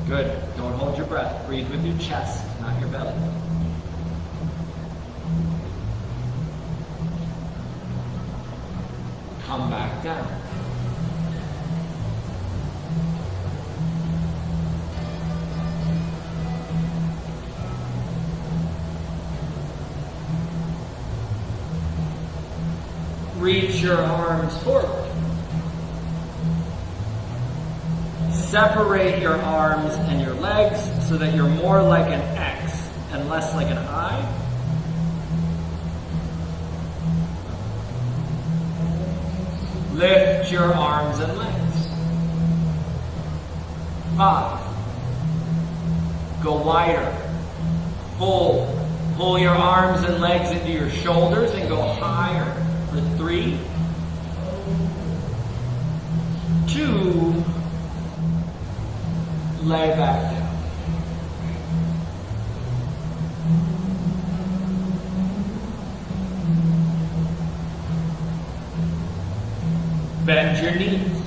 Good. Don't hold your breath. Breathe with your chest, not your belly. Come back down. Reach your arms forward. Separate your arms and your legs so that you're more like an X and less like an I. Lift your arms and legs. 5. Go wider. Pull your arms and legs into your shoulders and go higher for 3. 2. Lay back down. Bend your knees.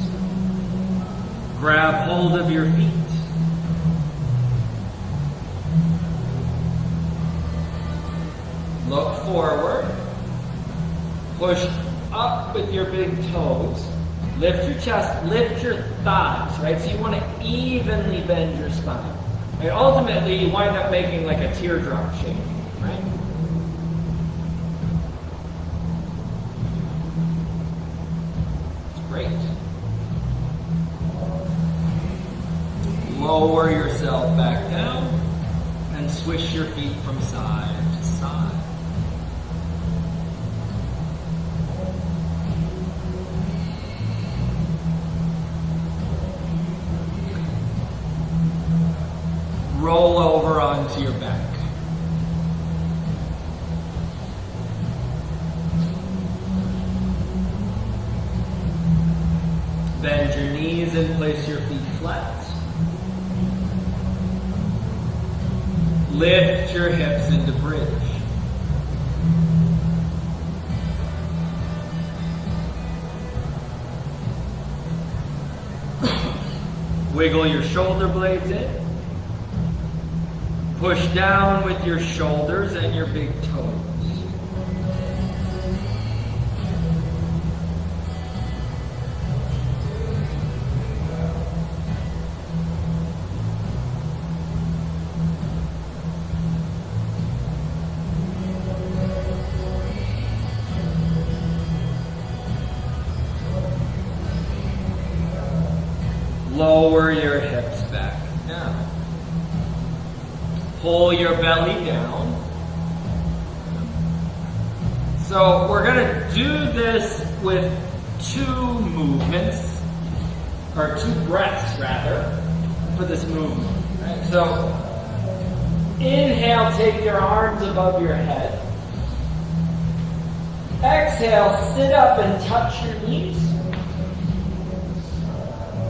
Grab hold of your feet. Look forward. Push up with your big toes. Lift your chest, lift your thighs, right? So you want to evenly bend your spine. And ultimately, you wind up making like a teardrop shape, right? Great. Lower yourself back down and swish your feet from side to side. Roll over onto your back. Bend your knees and place your feet flat. Lift your hips into bridge. Wiggle your shoulder blades in. Push down with your shoulders and your big toes. Lower your hips back down. Pull your belly down. So we're going to do this with 2 movements, or 2 breaths rather, for this movement. Right? So inhale, take your arms above your head. Exhale, sit up and touch your knees.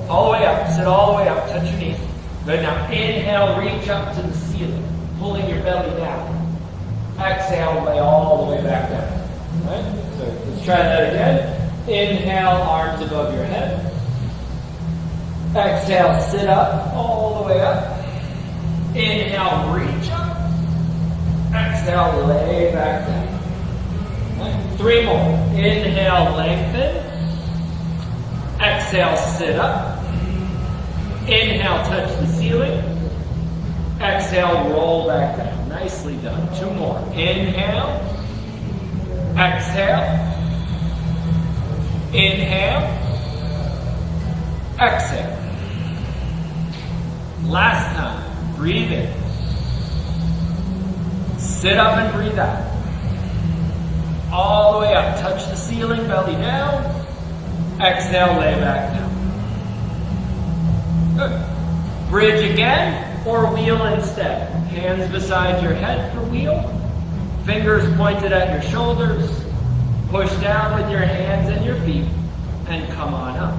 All the way up, sit all the way up, touch your knees. Good, now inhale, reach up to the ceiling, pulling your belly down. Exhale, lay all the way back down. Right? So let's try that again. Inhale, arms above your head. Exhale, sit up, all the way up. Inhale, reach up. Exhale, lay back down. Right? 3 more. Inhale, lengthen. Exhale, sit up. Inhale, touch the ceiling. Exhale, roll back down. Nicely done. 2 more. Inhale. Exhale. Inhale. Exhale. Last time. Breathe in. Sit up and breathe out. All the way up. Touch the ceiling, belly down. Exhale, lay back down. Good. Bridge again, or wheel instead. Hands beside your head for wheel. Fingers pointed at your shoulders. Push down with your hands and your feet, and come on up.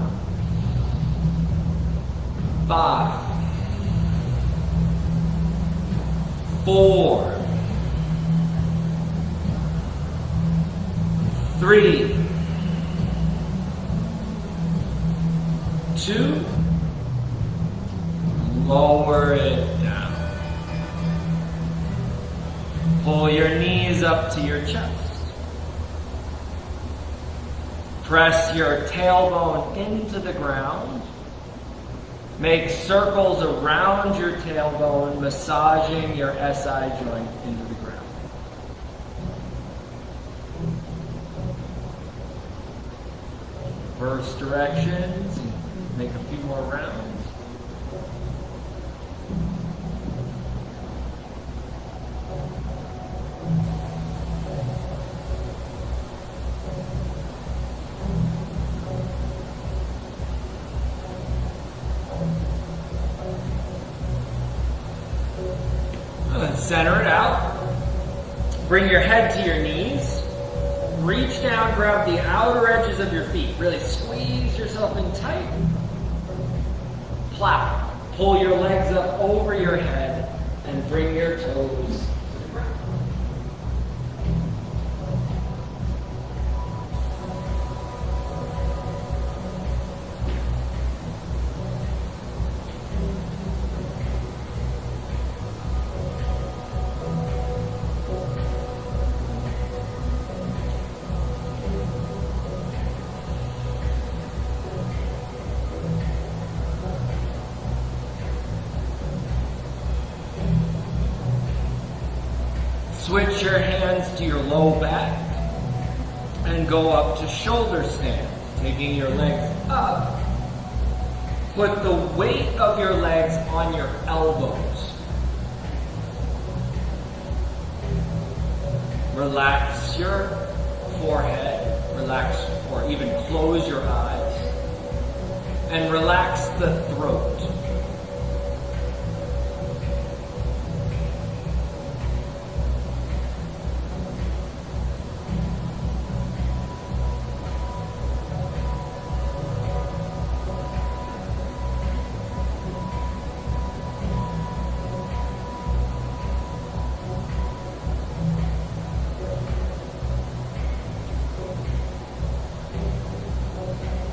5, 4, 3, 2, lower it down. Pull your knees up to your chest. Press your tailbone into the ground. Make circles around your tailbone, massaging your SI joint into the ground. Reverse directions. Make a few more rounds. Center it out. Bring your head to your knees. Reach down, grab the outer edges of your feet. Really squeeze yourself in tight. Plow. Pull your legs up over your head and bring your toes to the ground. Switch your hands to your low back and go up to shoulder stand, taking your legs up. Put the weight of your legs on your elbows. Relax your forehead, relax or even close your eyes, and relax the throat.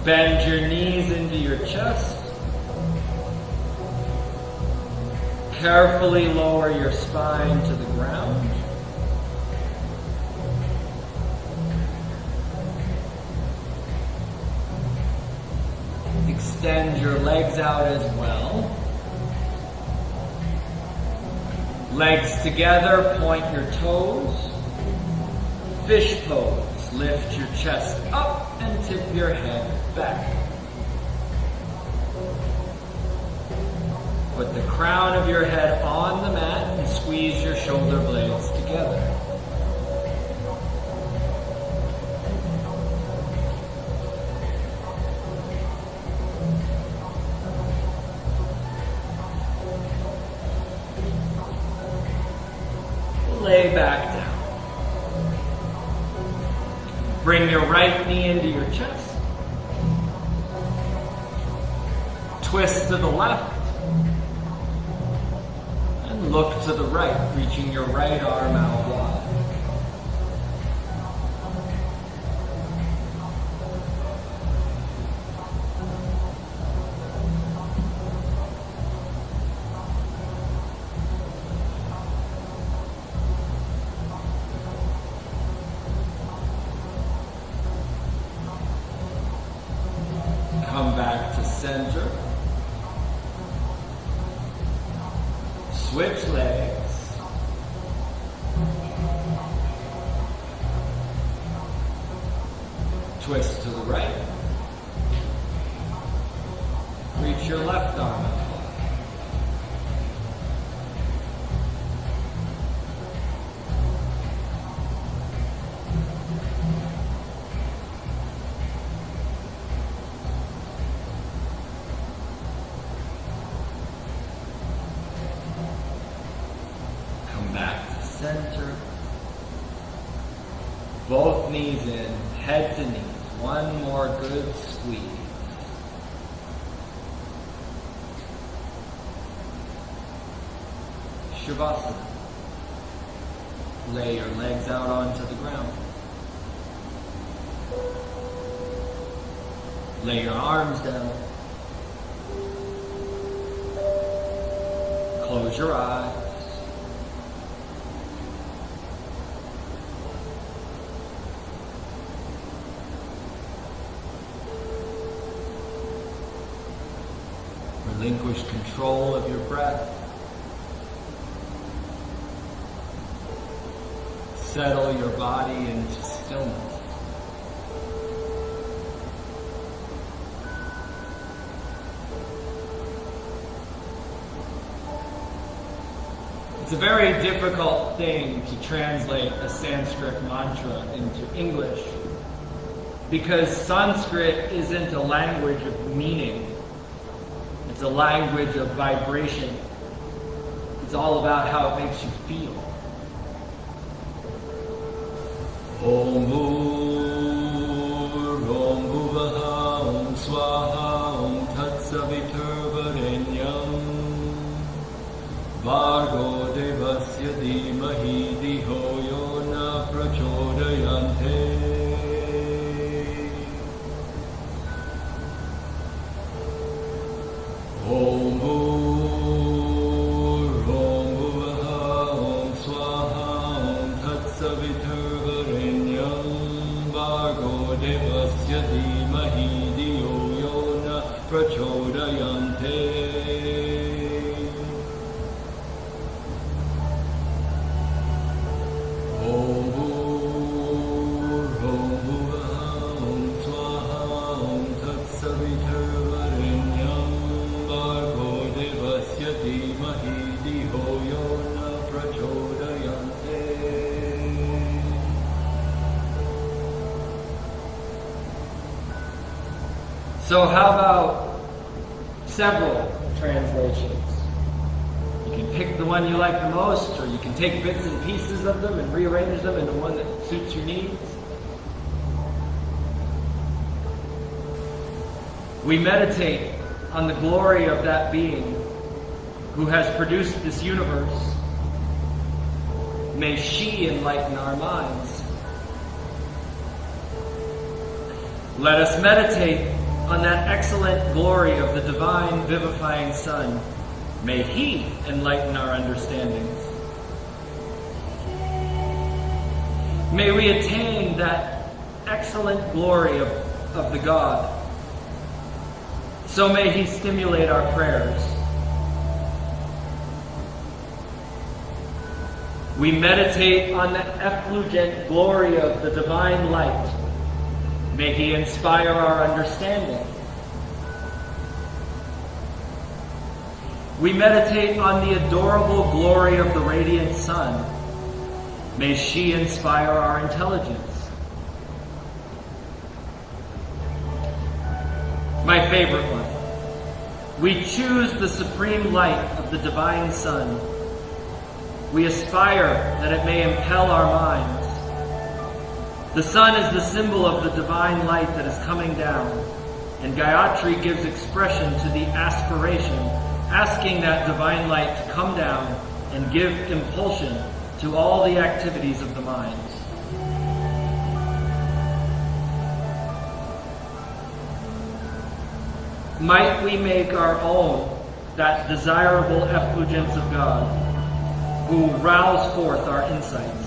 Bend your knees into your chest. Carefully lower your spine to the ground. Extend your legs out as well. Legs together, point your toes. Fish pose. Lift your chest up and tip your head back. Put the crown of your head on the mat and squeeze your shoulder blades together. Lay back down. Bring your right knee into your chest. Twist to the left. And look to the right, reaching your right arm out wide. Come back to center. Switch legs. Twist to the right. Reach your left arm out. Back to center. Both knees in, head to knees. One more good squeeze. Shavasana. Lay your legs out onto the ground. Lay your arms down. Close your eyes. Relinquish control of your breath. Settle your body into stillness. It's a very difficult thing to translate a Sanskrit mantra into English because Sanskrit isn't a language of meaning. It's a language of vibration. It's all about how it makes you feel. Om Bhur, Om Bhuvaha, Om Swaha, Om Tat Saviturvarenyam, Bhargo Devasya Dhimahi Dhiyo Yo Na Prachodayante. Om Bhur, Om Bhuvaha, Om Swaha, Om Tat Saviturvarenyam, Bhargo Devasya Dhimahi Dhiyo Yo Na Prachodayante.
So how about several translations? You can pick the one you like the most, or you can take bits and pieces of them and rearrange them into one that suits your needs. We meditate on the glory of that being who has produced this universe. May she enlighten our minds. Let us meditate on that excellent glory of the divine vivifying Son. May He enlighten our understandings. May we attain that excellent glory of the God. So may He stimulate our prayers. We meditate on the effulgent glory of the divine light. May He inspire our understanding. We meditate on the adorable glory of the radiant sun. May she inspire our intelligence. My favorite one. We choose the supreme light of the divine sun. We aspire that it may impel our minds. The sun is the symbol of the divine light that is coming down, and Gayatri gives expression to the aspiration, asking that divine light to come down and give impulsion to all the activities of the mind. Might we make our own that desirable effulgence of God, who rouse forth our insights.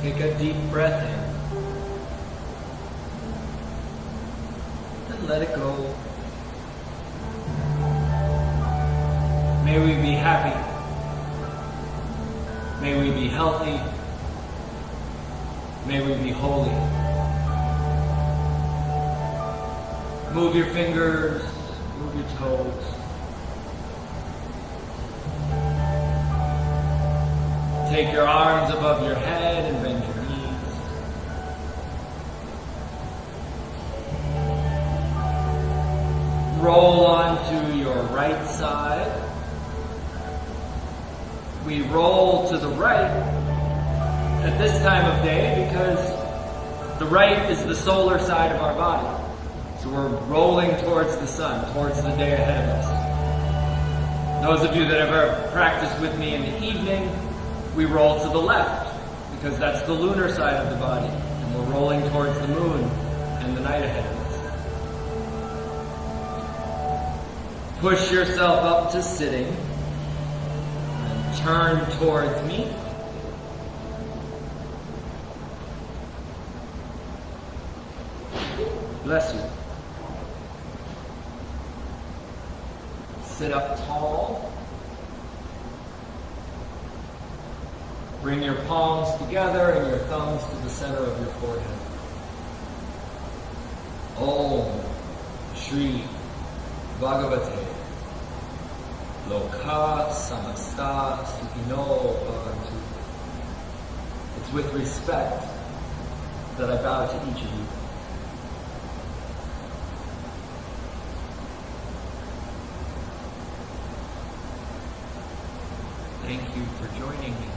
Take a deep breath in and let it go.
May we be happy. May we be healthy. May we be holy. Move your fingers, move your toes. Take your arms above your head and bend your knees. Roll onto your right side. We roll to the right at this time of day because the right is the solar side of our body. So we're rolling towards the sun, towards the day ahead of us. Those of you that have ever practiced with me in the evening, we roll to the left because that's the lunar side of the body. And we're rolling towards the moon and the night ahead of us. Push yourself up to sitting and turn towards me. Bless you. Sit up tall. Bring your palms together and your thumbs to the center of your forehead. Om Shri Bhagavate Loka Samasta Sukhino Bhavantu. It's with respect that I bow to each of you. Thank you for joining me.